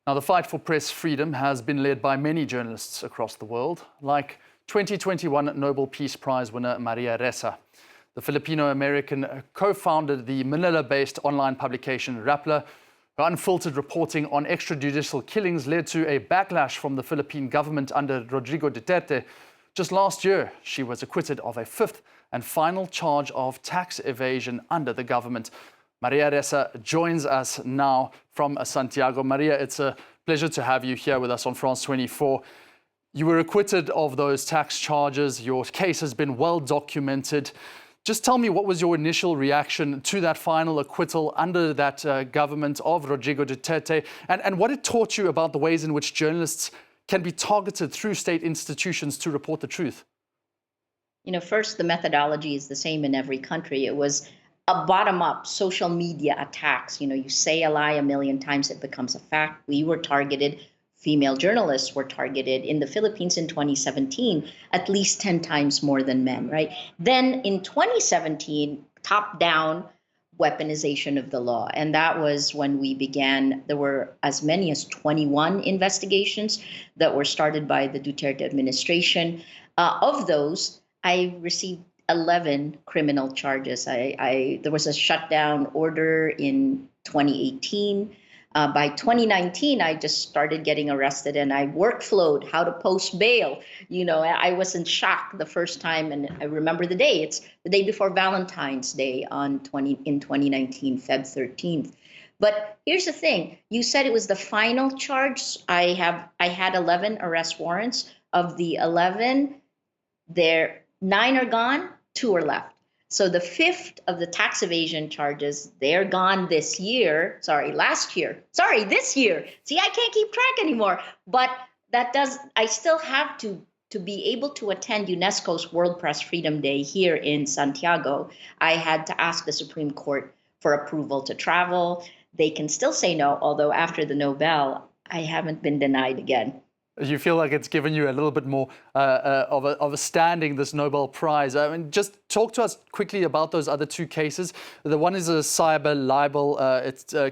Now, the fight for press freedom has been led by many journalists across the world, like 2021 Nobel Peace Prize winner Maria Ressa. The Filipino-American co-founded the Manila-based online publication Rappler. Her unfiltered reporting on extrajudicial killings led to a backlash from the Philippine government under Rodrigo Duterte. Just last year, she was acquitted of a fifth and final charge of tax evasion under the government. Maria Ressa joins us now from Santiago. Maria, it's a pleasure to have you here with us on France 24. You were acquitted of those tax charges. Your case has been well documented. Just tell me, what was your initial reaction to that final acquittal under that government of Rodrigo Duterte, and what it taught you about the ways in which journalists can be targeted through state institutions to report the truth? First, the methodology is the same in every country. It was a bottom-up social media attacks. You say a lie a million times, it becomes a fact. We were targeted. Female journalists were targeted in the Philippines in 2017, at least 10 times more than men, right? Then in 2017, top-down weaponization of the law. And that was when we began. There were as many as 21 investigations that were started by the Duterte administration. Of those, I received 11 criminal charges. There was a shutdown order in 2018. By 2019, I just started getting arrested, and I workflowed how to post bail. I was in shock the first time, and I remember the day. It's the day before Valentine's Day in 2019, Feb 13th. But here's the thing: you said it was the final charge. I had 11 arrest warrants. Of the 11, 9 are gone, 2 are left. So the fifth of the tax evasion charges, they're gone this year. This year. See, I can't keep track anymore. But I still have to be able to attend UNESCO's World Press Freedom Day here in Santiago. I had to ask the Supreme Court for approval to travel. They can still say no, although after the Nobel, I haven't been denied again. You feel like it's given you a little bit more of a standing, this Nobel Prize. Just talk to us quickly about those other two cases. The one is a cyber libel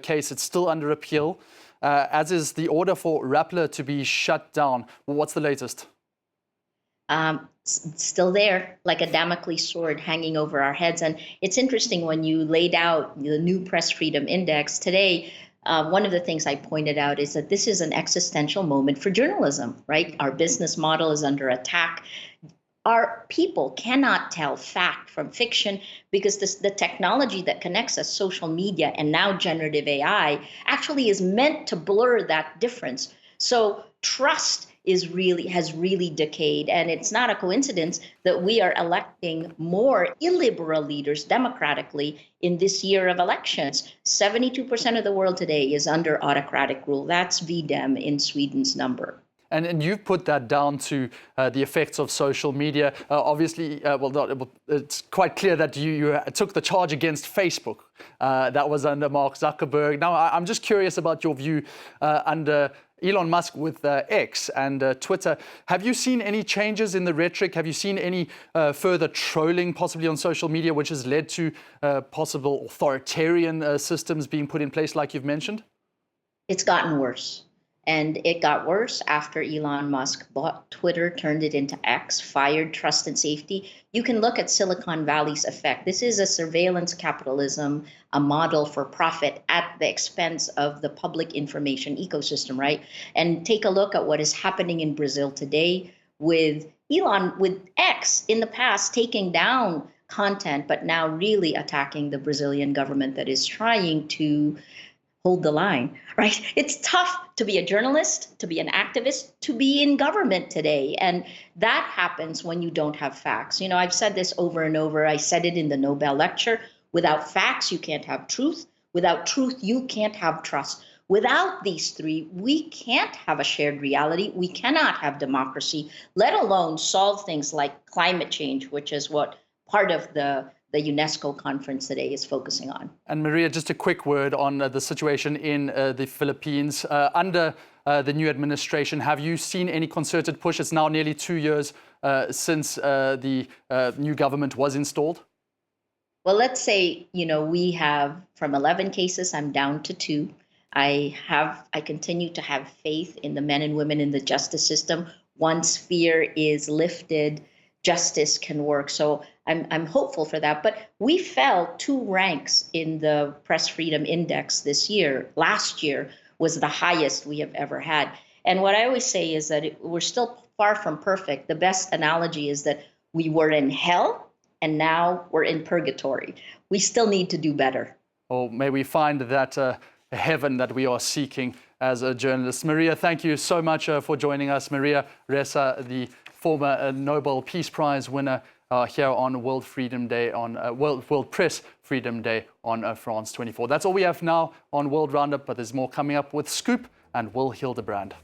case. It's still under appeal, as is the order for Rappler to be shut down. Well, what's the latest? Still there, like a Damocles sword hanging over our heads. And it's interesting, when you laid out the new Press Freedom Index today, one of the things I pointed out is that this is an existential moment for journalism, right? Our business model is under attack. Our people cannot tell fact from fiction because the technology that connects us, social media and now generative AI, actually is meant to blur that difference. So trust has really decayed. And it's not a coincidence that we are electing more illiberal leaders democratically in this year of elections. 72% of the world today is under autocratic rule. That's VDEM in Sweden's number. And you've put that down to the effects of social media. Obviously, it's quite clear that you took the charge against Facebook. That was under Mark Zuckerberg. Now, I'm just curious about your view under Elon Musk with X and Twitter. Have you seen any changes in the rhetoric? Have you seen any further trolling possibly on social media, which has led to possible authoritarian systems being put in place, like you've mentioned? It's gotten worse. And it got worse after Elon Musk bought Twitter, turned it into X, fired trust and safety. You can look at Silicon Valley's effect. This is a surveillance capitalism, a model for profit at the expense of the public information ecosystem, right? And take a look at what is happening in Brazil today with Elon, with X in the past taking down content, but now really attacking the Brazilian government that is trying to hold the line, right? It's tough to be a journalist, to be an activist, to be in government today. And that happens when you don't have facts. I've said this over and over. I said it in the Nobel lecture. Without facts, you can't have truth. Without truth, you can't have trust. Without these three, we can't have a shared reality. We cannot have democracy, let alone solve things like climate change, which is what part of the UNESCO conference today is focusing on. And Maria, just a quick word on the situation in the Philippines. Under the new administration, have you seen any concerted push? It's now nearly 2 years since the new government was installed. Well, let's say, we have from 11 cases, I'm down to 2. I continue to have faith in the men and women in the justice system. Once fear is lifted, justice can work. So I'm hopeful for that. But we fell 2 ranks in the Press Freedom Index this year. Last year was the highest we have ever had. And what I always say is that we're still far from perfect. The best analogy is that we were in hell and now we're in purgatory. We still need to do better. Or may we find that heaven that we are seeking as a journalist. Maria, thank you so much for joining us. Maria Ressa, the former Nobel Peace Prize winner, here on World Freedom Day, on World Press Freedom Day on France 24. That's all we have now on World Roundup, but there's more coming up with Scoop and Will Hildebrand.